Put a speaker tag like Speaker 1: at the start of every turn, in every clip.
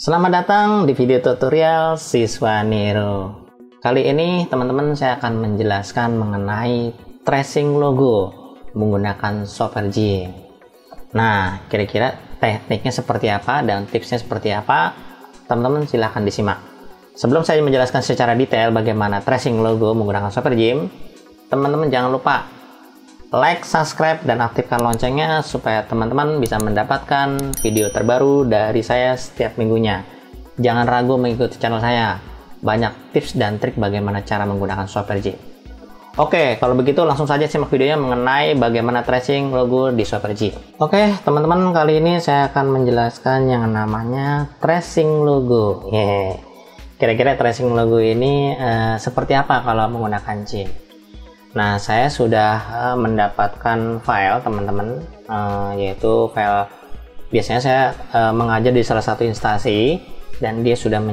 Speaker 1: Selamat datang di video tutorial Siswa Nero. Kali ini teman-teman saya akan menjelaskan mengenai tracing logo menggunakan software Gym. Nah, kira-kira tekniknya seperti apa dan tipsnya seperti apa? Teman-teman silahkan disimak. Sebelum saya menjelaskan secara detail bagaimana tracing logo menggunakan software Gym, teman-teman jangan lupa like, subscribe, dan aktifkan loncengnya supaya teman-teman bisa mendapatkan video terbaru dari saya setiap minggunya. Jangan ragu mengikuti channel saya. Banyak tips dan trik bagaimana cara menggunakan software Gym. Oke, kalau begitu langsung saja simak videonya mengenai bagaimana tracing logo di software Gym. Oke, teman-teman, kali ini saya akan menjelaskan yang namanya tracing logo. Kira-kira tracing logo ini seperti apa kalau menggunakan Gym? Nah, saya sudah mendapatkan file teman-teman, yaitu file biasanya saya mengajar di salah satu instansi dan dia sudah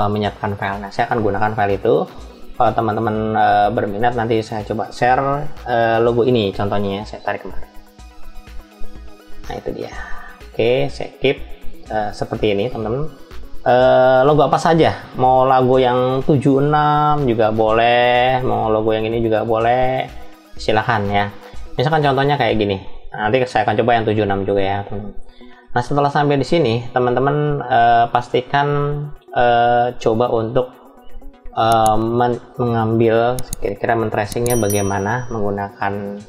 Speaker 1: menyiapkan file. Nah, saya akan gunakan file itu. Kalau teman-teman berminat, nanti saya coba share logo ini contohnya ya. Saya tarik kemari. Nah, itu dia. Oke, saya keep seperti ini teman-teman. Logo apa saja, mau logo yang 76 juga boleh, mau logo yang ini juga boleh, silahkan ya. Misalkan contohnya kayak gini, nanti saya akan coba yang 76 juga ya teman-teman. Nah, setelah sampai di sini teman-teman pastikan coba untuk mengambil kira-kira men-tracingnya bagaimana menggunakan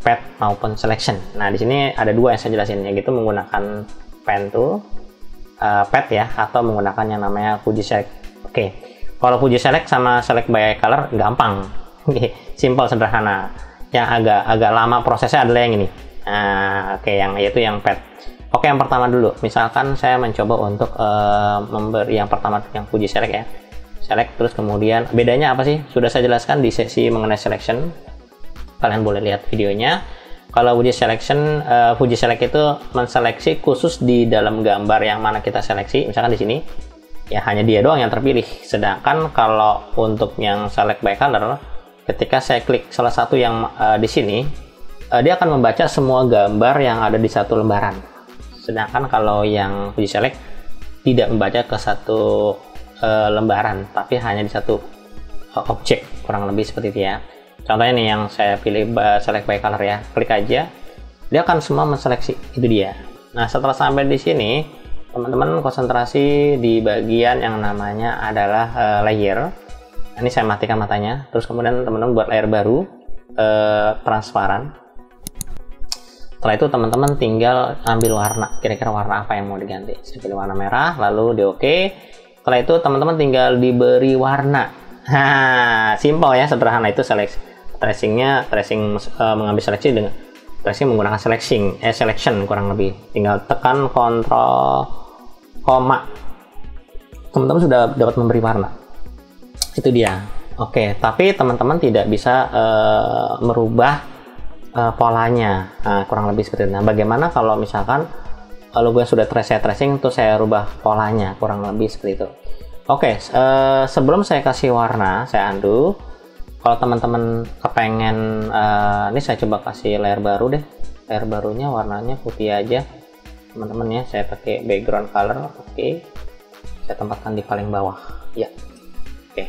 Speaker 1: pad maupun selection. Nah, di sini ada dua yang saya jelasin, yaitu menggunakan pen tool, pad ya, atau menggunakan yang namanya Fuji Select. Oke, kalau Fuji Select sama Select by Color gampang, simple, sederhana. Yang agak lama prosesnya adalah yang ini. Oke, yaitu yang pad. Oke, yang pertama dulu, misalkan saya mencoba untuk memberi yang pertama yang Fuji Select ya, select, terus kemudian bedanya apa sih? Sudah saya jelaskan di sesi mengenai selection. Kalian boleh lihat videonya. Kalau Fuji Select itu menseleksi khusus di dalam gambar yang mana kita seleksi. Misalkan di sini ya hanya dia doang yang terpilih. Sedangkan kalau untuk yang Select by Color, ketika saya klik salah satu yang di sini, dia akan membaca semua gambar yang ada di satu lembaran. Sedangkan kalau yang Fuji Select tidak membaca ke satu lembaran, tapi hanya di satu objek, kurang lebih seperti itu ya. Contohnya nih yang saya pilih Select by Color ya, klik aja, dia akan semua menseleksi, itu dia. Nah, setelah sampai di sini, teman-teman konsentrasi di bagian yang namanya adalah layer. Nah, ini saya matikan matanya, terus kemudian teman-teman buat layer baru, transparan. Setelah itu teman-teman tinggal ambil warna, kira-kira warna apa yang mau diganti. Saya pilih warna merah, lalu di OK. Setelah itu teman-teman tinggal diberi warna. Simple ya, sederhana. Itu tracing mengambil seleksi dengan tracing menggunakan selection kurang lebih. Tinggal tekan kontrol koma, teman-teman sudah dapat memberi warna. Itu dia. Oke, tapi teman-teman tidak bisa merubah polanya. Kurang lebih seperti itu. Nah, bagaimana kalau misalkan logo yang sudah saya tracing itu saya rubah polanya, kurang lebih seperti itu. Oke, sebelum saya kasih warna, saya undo. Kalau teman-teman kepengen, ini saya coba kasih layer baru deh. Layer barunya warnanya putih aja, teman-teman ya. Saya pakai background color, oke. Saya tempatkan di paling bawah, ya. Oke,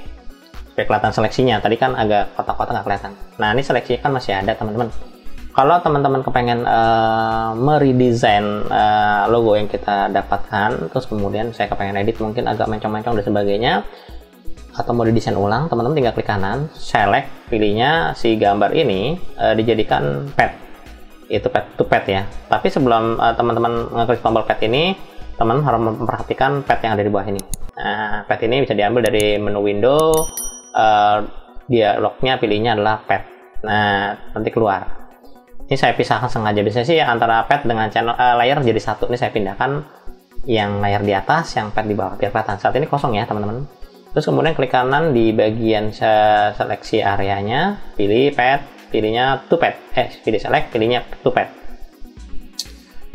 Speaker 1: supaya kelihatan seleksinya. Tadi kan agak kotak-kotak nggak kelihatan. Nah, ini seleksinya kan masih ada, teman-teman. Kalau teman-teman kepengen meredesign logo yang kita dapatkan, terus kemudian saya kepengen edit, mungkin agak mencong-mencong dan sebagainya, atau mau didesain ulang, teman-teman tinggal klik kanan, select, pilihnya si gambar ini dijadikan pad, itu pad to pad ya. Tapi sebelum teman-teman ngeklik tombol pad ini, teman-teman harus memperhatikan pad yang ada di bawah ini. Nah, pad ini bisa diambil dari menu window, dialognya pilihnya adalah pad. Nah, nanti keluar. Ini saya pisahkan sengaja, biasanya sih antara pad dengan channel layer jadi satu. Ini saya pindahkan yang layar di atas, yang pad di bawah, biar kelihatan. Saat ini kosong ya teman-teman. Terus kemudian klik kanan di bagian seleksi areanya, pilih pad, pilihnya to pad, pilih select, pilihnya to pad.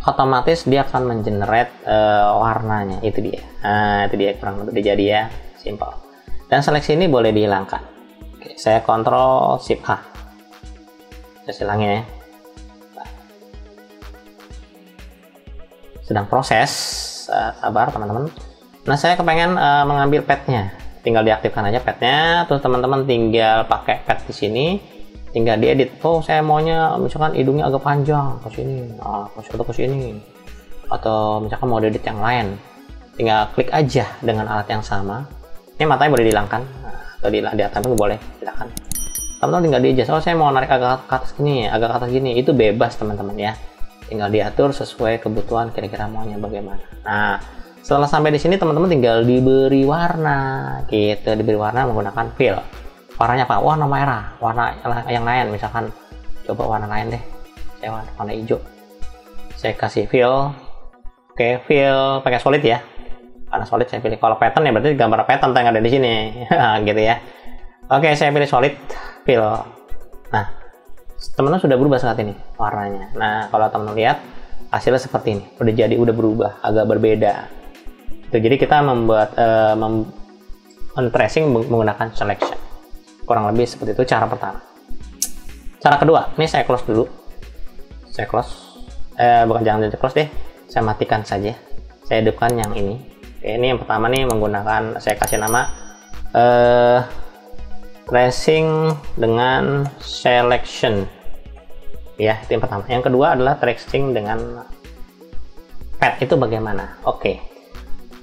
Speaker 1: Otomatis dia akan mengenerate warnanya, itu dia. Nah, itu dia kurang lebih jadi ya, simple. Dan seleksi ini boleh dihilangkan. Oke, saya kontrol shift H. Saya hilangin ya. Sedang proses. sabar teman-teman. Nah saya kepengen mengambil petnya, tinggal diaktifkan aja petnya, terus teman-teman tinggal pakai pet di sini, tinggal diedit. Oh saya maunya misalkan hidungnya agak panjang ke sini, ke sini, atau misalkan mau edit yang lain, tinggal klik aja dengan alat yang sama. Ini matanya boleh dihilangkan, atau di atas itu boleh, silakan. Teman-teman tinggal di-adjust. Oh saya mau narik agak ke atas gini, agak ke atas gini, itu bebas teman-teman ya. Tinggal diatur sesuai kebutuhan kira-kira maunya bagaimana. Nah setelah sampai di sini teman-teman tinggal diberi warna, gitu, diberi warna menggunakan fill. Warnanya apa? Warna merah, warna yang lain, misalkan coba warna lain deh, saya warna hijau. Saya kasih fill. Oke, fill pakai solid ya. Warna solid saya pilih. Kalau pattern ya berarti gambar pattern yang ada di sini, gitu ya. Oke, saya pilih solid fill. Nah, teman-teman sudah berubah saat ini warnanya. Nah, kalau teman-teman lihat hasilnya seperti ini, udah berubah, agak berbeda. Itu jadi kita membuat tracing menggunakan selection. Kurang lebih seperti itu cara pertama. Cara kedua, ini saya close dulu. Saya close. Jangan close deh. Saya matikan saja. Saya hidupkan yang ini. Oke, ini yang pertama nih menggunakan, saya kasih nama tracing dengan selection. Ya, itu yang pertama. Yang kedua adalah tracing dengan pet. Itu bagaimana? Oke.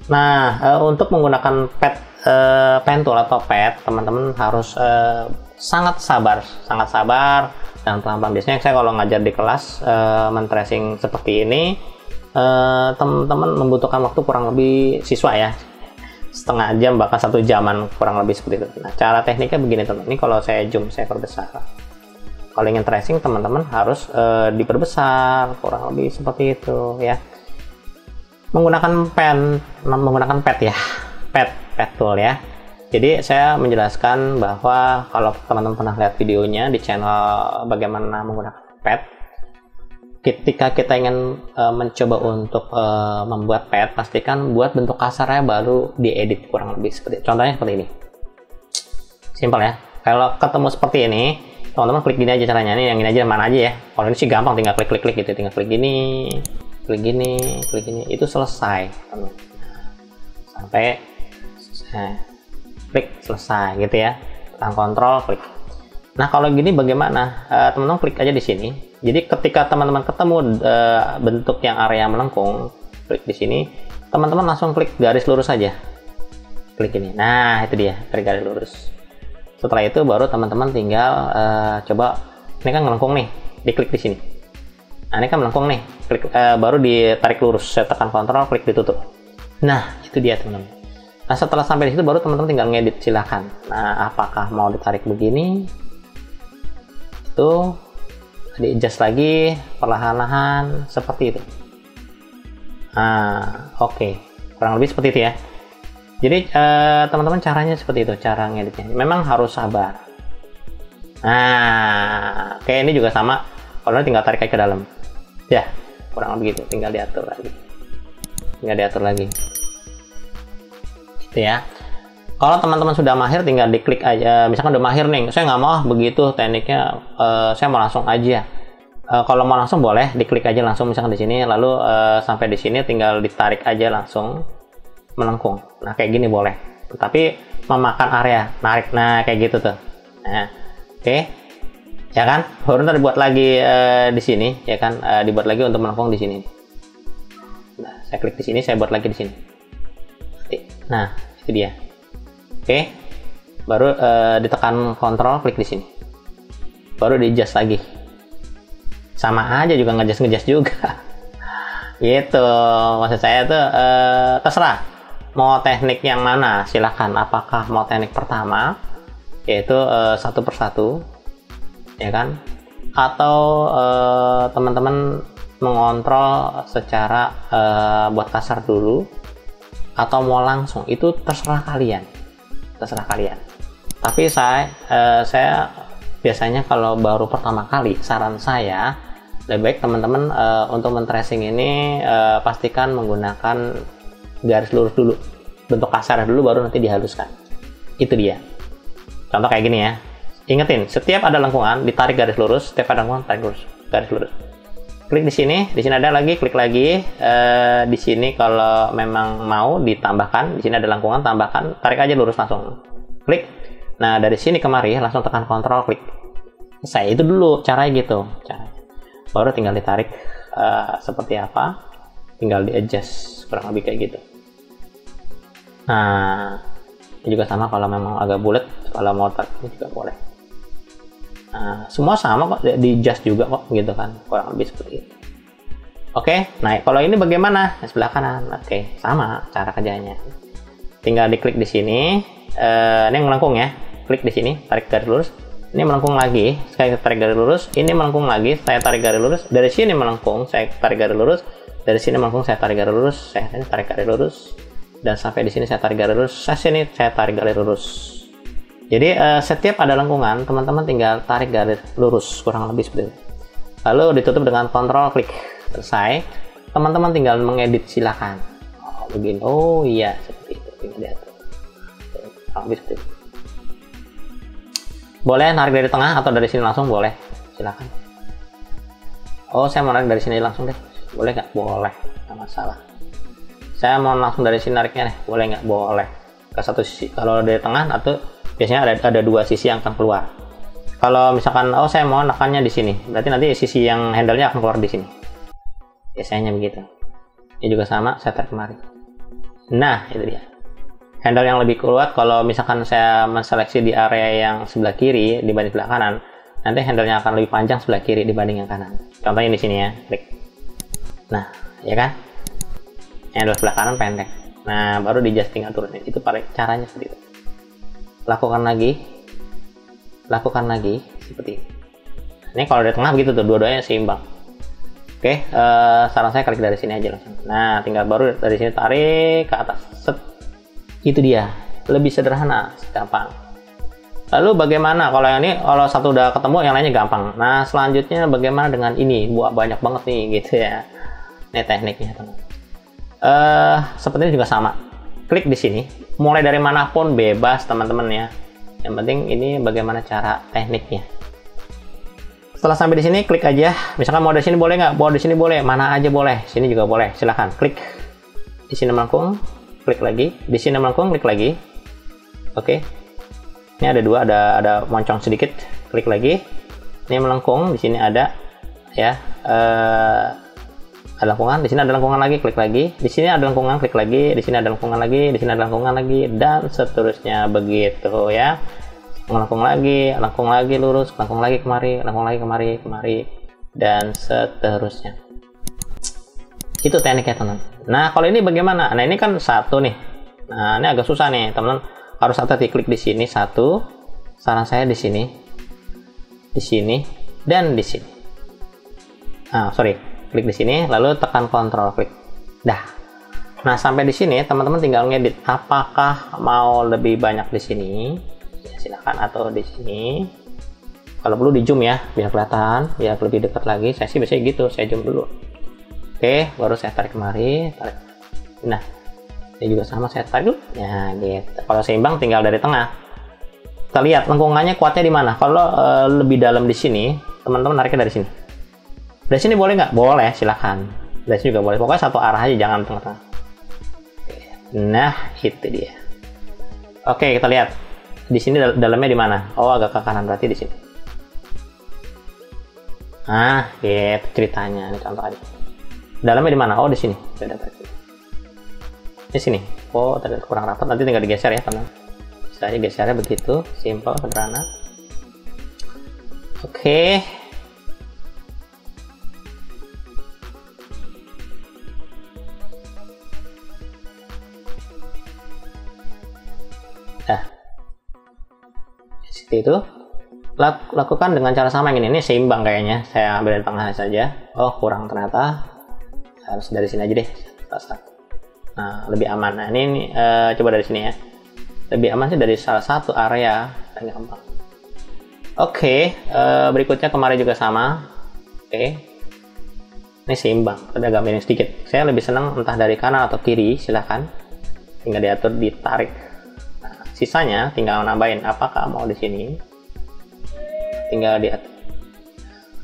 Speaker 1: Nah, untuk menggunakan pen tool atau pet, teman-teman harus sangat sabar dan pelan-pelan. Biasanya saya kalau ngajar di kelas men-tracing seperti ini, teman-teman membutuhkan waktu kurang lebih, siswa ya, setengah jam bahkan 1 jaman kurang lebih seperti itu. Nah, cara tekniknya begini teman-teman. Ini kalau saya zoom, saya perbesar. Kalau ingin tracing teman-teman harus diperbesar kurang lebih seperti itu ya. Menggunakan pet ya, pet tool ya. Jadi saya menjelaskan bahwa kalau teman-teman pernah lihat videonya di channel bagaimana menggunakan pet, ketika kita ingin mencoba untuk membuat pet, pastikan buat bentuk kasarnya baru diedit kurang lebih seperti. Contohnya seperti ini. Simpel ya. Kalau ketemu seperti ini, teman-teman klik gini aja caranya. Nih yang ini aja, mana aja ya. Kalau ini sih gampang, tinggal klik gitu, tinggal klik gini, itu selesai teman-teman. Sampai klik selesai gitu ya. Tekan kontrol, klik. Nah kalau gini bagaimana? Teman-teman klik aja di sini. Jadi ketika teman-teman ketemu bentuk yang area melengkung, klik di sini, teman-teman langsung klik garis lurus saja. Klik ini. Nah itu dia, klik garis lurus. Setelah itu baru teman-teman tinggal coba, ini kan melengkung nih, diklik di sini. Nah ini kan melengkung nih, klik, baru ditarik lurus. Saya tekan kontrol, klik ditutup. Nah itu dia teman-teman. Nah setelah sampai di situ baru teman-teman tinggal ngedit, silahkan. Nah apakah mau ditarik begini, itu di-adjust lagi perlahan-lahan seperti itu. Nah oke, kurang lebih seperti itu ya. Jadi teman-teman caranya seperti itu, cara ngeditnya. Memang harus sabar. Nah oke, ini juga sama. Kalau tinggal tarik ke dalam. Ya, kurang lebih gitu. Tinggal diatur lagi. Gitu ya. Kalau teman-teman sudah mahir, tinggal diklik aja. Misalkan udah mahir nih, saya nggak mau begitu tekniknya, saya mau langsung aja. Kalau mau langsung boleh, diklik aja langsung misalkan di sini, lalu sampai di sini tinggal ditarik aja langsung melengkung. Nah kayak gini boleh. Tapi memakan area, narik, nah kayak gitu tuh. Nah, oke. Ya kan, baru ntar dibuat lagi di sini, ya kan, dibuat lagi untuk melengkung di sini. Nah, saya klik di sini, saya buat lagi di sini. Nah, itu dia. Oke, baru ditekan kontrol, klik di sini, baru di-adjust lagi. Sama aja juga nge-adjust juga. Gitu, maksud saya tuh terserah mau teknik yang mana, silahkan. Apakah mau teknik pertama, yaitu satu persatu, ya kan, atau teman-teman mengontrol secara buat kasar dulu, atau mau langsung, itu terserah kalian. Tapi saya biasanya kalau baru pertama kali, saran saya lebih baik teman-teman untuk men-tracing ini pastikan menggunakan garis lurus dulu, bentuk kasar dulu, baru nanti dihaluskan. Itu dia. Contoh kayak gini ya. Ingetin, setiap ada lengkungan ditarik garis lurus, setiap ada lengkungan tarik garis lurus. Klik di sini ada lagi, klik lagi. Di sini kalau memang mau ditambahkan, di sini ada lengkungan, tambahkan, tarik aja lurus langsung. Klik. Nah, dari sini kemari langsung tekan kontrol, klik. Saya itu dulu caranya gitu. Baru tinggal ditarik seperti apa, tinggal di adjust kurang lebih kayak gitu. Nah, ini juga sama kalau memang agak bulat, kalau mau tarik ini juga boleh. Nah, semua sama kok, di adjust juga kok gitu kan, kurang lebih seperti itu. Oke, nah kalau ini bagaimana? Nah, sebelah kanan. Oke, sama cara kerjanya. Tinggal diklik di sini. Ini yang melengkung ya. Klik di sini, tarik garis lurus. Ini melengkung lagi, saya tarik garis lurus. Ini melengkung lagi, saya tarik garis lurus. Dari sini melengkung, saya tarik garis lurus. Dari sini melengkung, saya tarik garis lurus. Saya tarik garis lurus. Dan sampai di sini saya tarik garis lurus. Sini saya tarik garis lurus. Jadi setiap ada lengkungan, teman-teman tinggal tarik garis lurus, kurang lebih seperti itu. Lalu ditutup dengan kontrol klik. Selesai. Teman-teman tinggal mengedit, silakan. Oh, begini. Oh iya, seperti itu. Tinggal diatur. Kurang lebih seperti itu. Boleh narik dari tengah atau dari sini langsung, boleh. Silakan. Oh, saya mau narik dari sini langsung deh. Boleh nggak? Boleh. Nggak masalah. Saya mau langsung dari sini nariknya deh. Boleh nggak? Boleh. Ke satu sisi. Kalau dari tengah atau biasanya ada dua sisi yang akan keluar. Kalau misalkan oh saya mau nekannya di sini, berarti nanti sisi yang handle-nya akan keluar di sini. Biasanya begitu. Ini juga sama, saya tarik kemari. Nah, itu dia. Handle yang lebih kuat kalau misalkan saya menseleksi di area yang sebelah kiri dibanding sebelah kanan, nanti handle-nya akan lebih panjang sebelah kiri dibanding yang kanan. Contohnya di sini ya, klik. Nah, ya kan? Handle sebelah kanan pendek. Nah, baru di adjusting aturannya. Itu caranya seperti itu. Lakukan lagi seperti ini. Ini kalau di tengah begitu tuh, dua-duanya seimbang. Oke, saran saya klik dari sini aja langsung. Nah, tinggal baru dari sini tarik ke atas. Set. Itu dia, lebih sederhana, gampang. Lalu bagaimana kalau yang ini, kalau satu udah ketemu, yang lainnya gampang. Nah, selanjutnya bagaimana dengan ini? Buat banyak banget nih, gitu ya. Ini tekniknya, teman. Seperti ini juga sama. Klik di sini. Mulai dari manapun bebas, teman-teman ya. Yang penting ini bagaimana cara tekniknya. Setelah sampai di sini, klik aja. Misalkan mau dari sini boleh nggak? Mau di sini boleh. Mana aja boleh. Sini juga boleh. Silahkan klik. Di sini melengkung, klik lagi. Di sini melengkung, klik lagi. Oke. Ini ada dua, ada moncong sedikit. Klik lagi. Ini melengkung. Di sini ada ya. Ada lengkungan. Di sini ada lengkungan lagi. Klik lagi. Di sini ada lengkungan. Klik lagi. Di sini ada lengkungan lagi. Di sini ada lengkungan lagi. Dan seterusnya begitu ya. Lengkung lagi lurus, lengkung lagi kemari, dan seterusnya. Itu tekniknya teman. Nah kalau ini bagaimana? Nah ini kan satu nih. Nah ini agak susah nih teman. Harus hati-hati, klik di sini satu. Saran saya di sini, dan di sini. Klik di sini, lalu tekan kontrol klik. Dah. Nah sampai di sini teman-teman tinggal ngedit. Apakah mau lebih banyak di sini? Ya, silakan, atau di sini. Kalau perlu di zoom ya, biar kelihatan, biar lebih dekat lagi. Saya sih biasanya gitu, saya zoom dulu. Oke, baru saya tarik kemari, tarik. Nah, ini juga sama, saya tarik dulu. Ya, gitu. Kalau seimbang tinggal dari tengah. Kita lihat lengkungannya kuatnya di mana. Kalau lebih dalam di sini, teman-teman nariknya dari sini. Dari sini boleh nggak? Boleh, silakan. Dari sini juga boleh. Pokoknya satu arah aja, jangan tengah-tengah. Nah, itu dia. Oke, kita lihat. Di sini dalamnya di mana? Oh, agak ke kanan, berarti di sini. Nah, gitu ceritanya. Ini contoh aja. Dalamnya di mana? Oh, di sini. Di sini. Oh, ternyata kurang rapat. Nanti tinggal digeser ya, teman. Saya gesernya begitu, simple, sederhana. Oke. Nah. Seperti itu. Lakukan dengan cara sama yang ini seimbang kayaknya. Saya ambil dari tengah saja. Oh, kurang ternyata. Harus dari sini aja deh. Nah, lebih aman. Nah, ini coba dari sini ya. Lebih aman sih dari salah satu area. Gampang. Oke, berikutnya kemarin juga sama. Oke. Ini seimbang, tapi agak miring sedikit. Saya lebih senang entah dari kanan atau kiri, silahkan. Tinggal diatur, ditarik. Nah, sisanya tinggal nambahin. Apakah mau di sini? Tinggal diatur.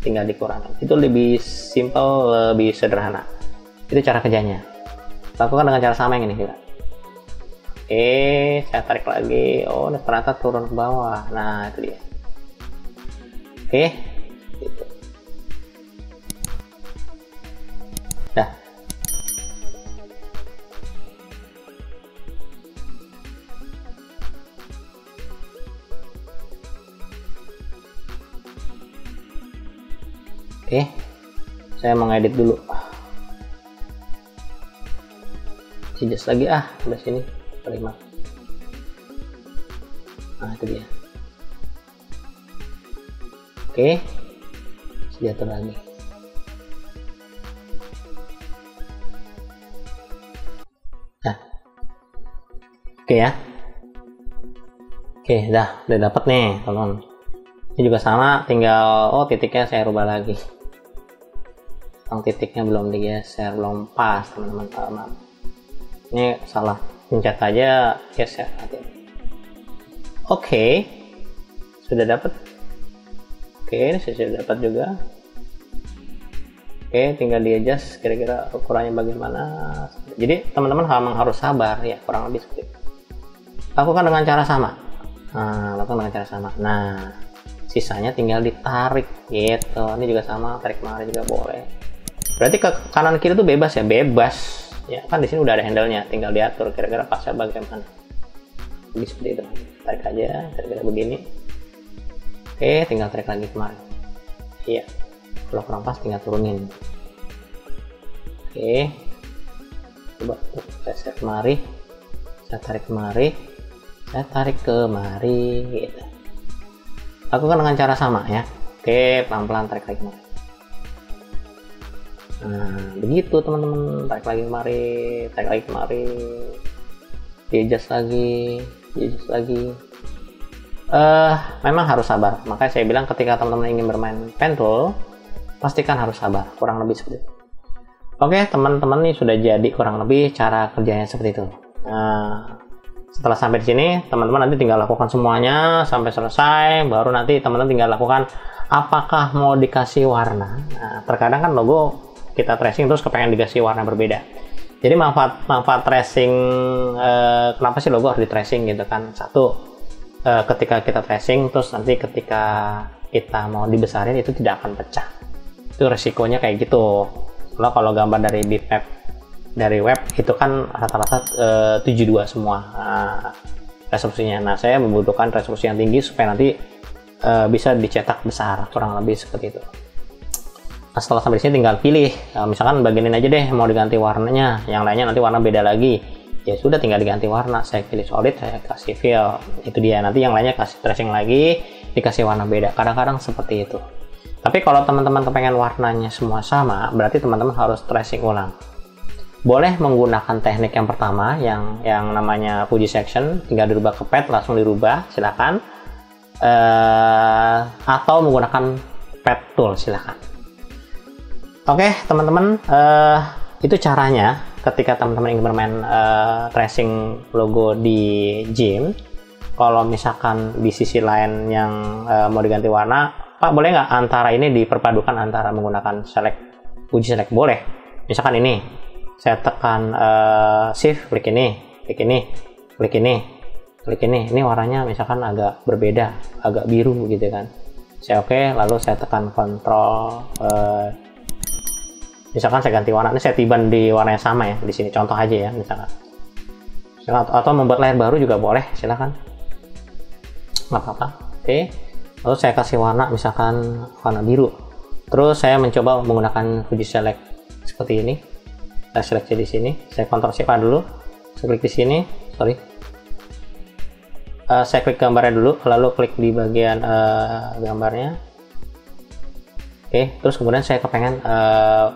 Speaker 1: tinggal dikurangi. Itu lebih simple, lebih sederhana. Itu cara kerjanya. Lakukan dengan cara sama yang ini juga. Oke, saya tarik lagi. Oh, ini ternyata turun ke bawah. Nah, itu dia. Oke, gitu. Dah. Oke, saya mau ngedit dulu. Adjust lagi udah sini terima. Nah, itu dia. Oke, diatur lagi. Nah, oke ya. Oke, udah dapat nih teman. Ini juga sama, tinggal titiknya saya rubah lagi. Titiknya belum digeser, belum pas teman-teman. Ini salah pencet aja geser. Oke, sudah dapat. Oke, ini saya sudah dapat juga. Oke, tinggal di adjust kira-kira ukurannya bagaimana. Jadi teman-teman memang harus sabar ya, kurang lebih seperti itu. Lakukan dengan cara sama. Lakukan dengan cara sama. Nah, sisanya tinggal ditarik gitu. Ini juga sama, tarik kemari juga boleh. Berarti ke kanan kiri tuh bebas ya, bebas. Ya kan di sini udah ada handle-nya, tinggal diatur kira-kira pasnya bagaimana. Jadi seperti itu. Tarik aja, kira-kira begini. Oke, tinggal tarik lagi kemari. Iya. Kalau kurang pas tinggal turunin. Oke. Coba saya set kemari. Saya tarik kemari. Saya tarik kemari gitu. Lakukan dengan cara sama ya. Oke, pelan-pelan tarik lagi kemari. Nah, begitu teman-teman, tarik lagi kemari, tarik lagi kemari, di-adjust lagi, di-adjust lagi. Memang harus sabar. Makanya saya bilang ketika teman-teman ingin bermain pen tool, pastikan harus sabar. Kurang lebih seperti itu. Oke, teman-teman nih sudah jadi kurang lebih cara kerjanya seperti itu. Nah, setelah sampai di sini, teman-teman nanti tinggal lakukan semuanya sampai selesai. Baru nanti teman-teman tinggal lakukan apakah mau dikasih warna. Nah, terkadang kan logo kita tracing terus kepengen dikasih warna berbeda. Jadi manfaat tracing, kenapa sih logo harus di tracing gitu kan? Satu, ketika kita tracing terus nanti ketika kita mau dibesarin itu tidak akan pecah. Itu resikonya kayak gitu. Kalau gambar dari bitmap dari web itu kan rata-rata 72 semua resolusinya. Nah, saya membutuhkan resolusi yang tinggi supaya nanti bisa dicetak besar, kurang lebih seperti itu. Nah, setelah sampai di sini tinggal pilih, misalkan bagian ini aja deh mau diganti warnanya, yang lainnya nanti warna beda lagi. Ya sudah, tinggal diganti warna. Saya pilih solid, saya kasih fill. Itu dia. Nanti yang lainnya kasih tracing lagi, dikasih warna beda. Kadang-kadang seperti itu. Tapi kalau teman-teman kepengen warnanya semua sama, berarti teman-teman harus tracing ulang. Boleh menggunakan teknik yang pertama, yang namanya Fuji Section, tinggal dirubah ke pad, langsung dirubah, silakan. Atau menggunakan pad tool, silakan. Oke, teman-teman, itu caranya ketika teman-teman ingin bermain tracing logo di GIMP. Kalau misalkan di sisi lain yang mau diganti warna, Pak, boleh nggak antara ini diperpadukan antara menggunakan Fuji Select? Boleh. Misalkan ini, saya tekan Shift, klik ini, klik ini, klik ini, klik ini. Ini warnanya misalkan agak berbeda, agak biru gitu kan. Saya oke, lalu saya tekan Ctrl. Misalkan saya ganti warna, ini saya tiban di warna yang sama ya, di sini contoh aja ya, misalkan. Atau membuat layer baru juga boleh, silakan. Nggak apa-apa. Oke. Lalu saya kasih warna, misalkan warna biru. Terus saya mencoba menggunakan Fuji Select seperti ini. Saya seleksi di sini. Saya Ctrl Shift A dulu. Saya klik di sini. Sorry. Saya klik gambarnya dulu, lalu klik di bagian gambarnya. Oke, terus kemudian saya kepengen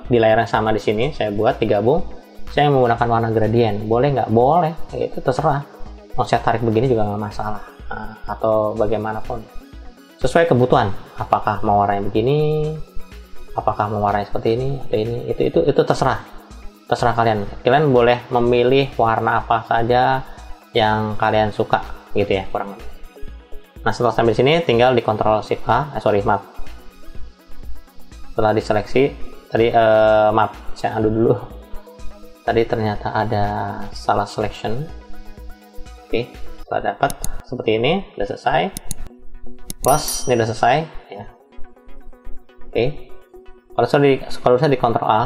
Speaker 1: di layer yang sama di sini saya buat digabung. Saya menggunakan warna gradient, boleh nggak? Boleh, itu terserah. Mau saya tarik begini juga nggak masalah, atau bagaimanapun. Sesuai kebutuhan. Apakah mau warnanya begini? Apakah mau warnanya seperti ini? Atau ini? Itu terserah. Terserah kalian. Kalian boleh memilih warna apa saja yang kalian suka, gitu ya, kurang lebih. Nah, setelah sampai di sini tinggal di Ctrl Shift A, Setelah diseleksi tadi, maaf, saya undo dulu. Tadi ternyata ada salah selection. Oke, setelah dapat seperti ini, udah selesai. Plus, ini udah selesai. Ya. Oke, kalau saya di Ctrl A,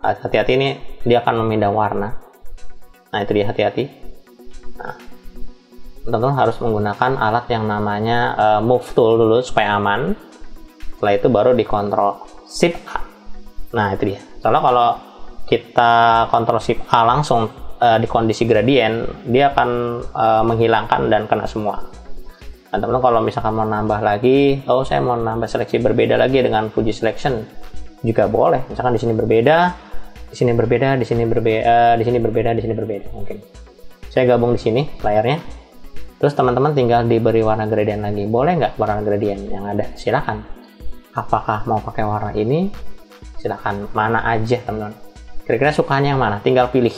Speaker 1: hati-hati, ini dia akan memindah warna. Nah, itu dia, hati-hati. Nah, teman-teman harus menggunakan alat yang namanya move tool dulu supaya aman. Setelah itu baru di Ctrl Shift A. Nah, itu dia. Soalnya kalau kita Ctrl Shift A langsung di kondisi gradient, dia akan menghilangkan dan kena semua. Nah, teman-teman kalau misalkan mau nambah lagi, saya mau nambah seleksi berbeda lagi dengan Fuji Selection juga boleh. Misalkan di sini berbeda, di sini berbeda, di sini berbeda, di sini berbeda, di sini berbeda. Mungkin saya gabung di sini layarnya. Terus teman-teman tinggal diberi warna gradient lagi. Boleh nggak warna gradient yang ada? Silakan. Apakah mau pakai warna ini? Silakan. Mana aja teman-teman. Kira-kira sukanya yang mana? Tinggal pilih.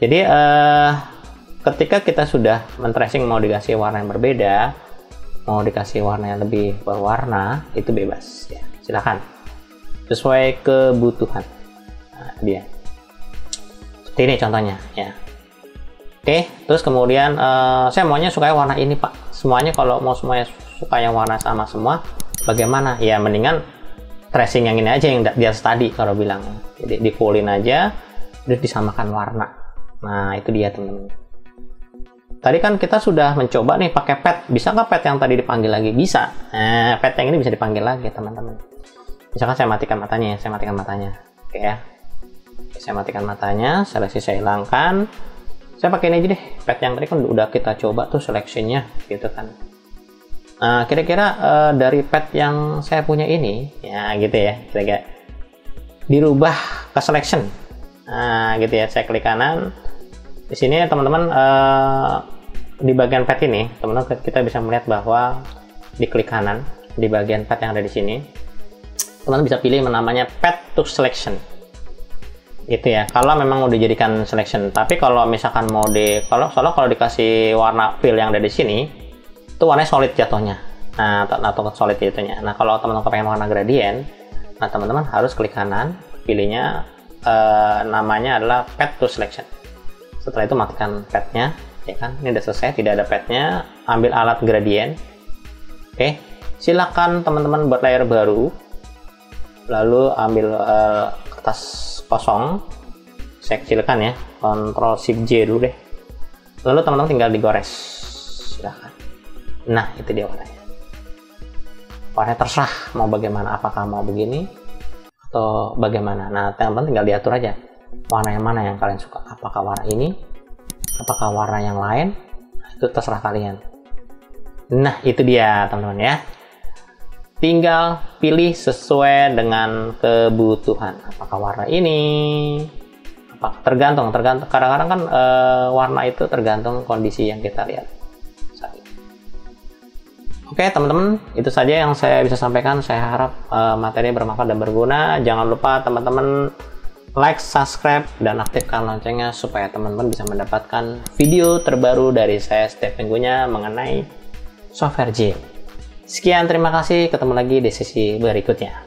Speaker 1: Jadi ketika kita sudah men-tracing mau dikasih warna yang berbeda, mau dikasih warna yang lebih berwarna, itu bebas ya. Silakan. Sesuai kebutuhan. Nah, dia. Seperti ini contohnya ya. Oke, terus kemudian saya maunya suka warna ini Pak. Semuanya kalau mau semuanya suka yang warna sama semua, bagaimana? Ya mendingan tracing yang ini aja yang di atas tadi kalau bilang. Jadi di fullin aja, terus disamakan warna. Nah itu dia teman-teman. Tadi kan kita sudah mencoba nih pakai pet. Bisa nggak pet yang tadi dipanggil lagi? Bisa. Pet yang ini bisa dipanggil lagi teman-teman. Misalkan saya matikan matanya ya. Saya matikan matanya. Oke ya. Saya matikan matanya. Seleksi saya hilangkan. Saya pakai ini aja deh. Pet yang tadi kan udah kita coba tuh seleksinya gitu kan. Nah, kira-kira dari pet yang saya punya ini, ya gitu ya. Kira-kira dirubah ke selection. Nah, gitu ya. Saya klik kanan. Di sini teman-teman di bagian pet ini, teman-teman kita bisa melihat bahwa di klik kanan di bagian pet yang ada di sini, teman-teman bisa pilih namanya pet to selection. Itu ya. Kalau memang mau dijadikan selection. Tapi kalau misalkan mau soalnya kalau dikasih warna fill yang ada di sini, itu warnanya solid jatuhnya. Nah, atau solid jatuhnya. Nah, kalau teman-teman pengen warna gradient, nah teman-teman harus klik kanan, pilihnya namanya adalah pet to selection. Setelah itu matikan petnya, ya kan? Ini udah selesai, tidak ada petnya. Ambil alat gradient. Oke, silakan teman-teman buat layer baru. Lalu ambil kertas kosong. Saya kecilkan ya. Ctrl Shift J dulu deh. Lalu teman-teman tinggal digores. Silakan. Nah, itu dia warnanya. Warnanya terserah mau bagaimana. Apakah mau begini atau bagaimana. Nah, teman-teman tinggal diatur aja. Warna yang mana yang kalian suka, apakah warna ini, apakah warna yang lain, itu terserah kalian. Nah itu dia teman-teman ya, tinggal pilih sesuai dengan kebutuhan, apakah warna ini, tergantung kadang-kadang kan warna itu tergantung kondisi yang kita lihat. Oke teman-teman, itu saja yang saya bisa sampaikan. Saya harap materi bermanfaat dan berguna. Jangan lupa teman-teman like, subscribe, dan aktifkan loncengnya supaya teman-teman bisa mendapatkan video terbaru dari saya setiap minggunya mengenai software gym. Sekian, terima kasih. Ketemu lagi di sesi berikutnya.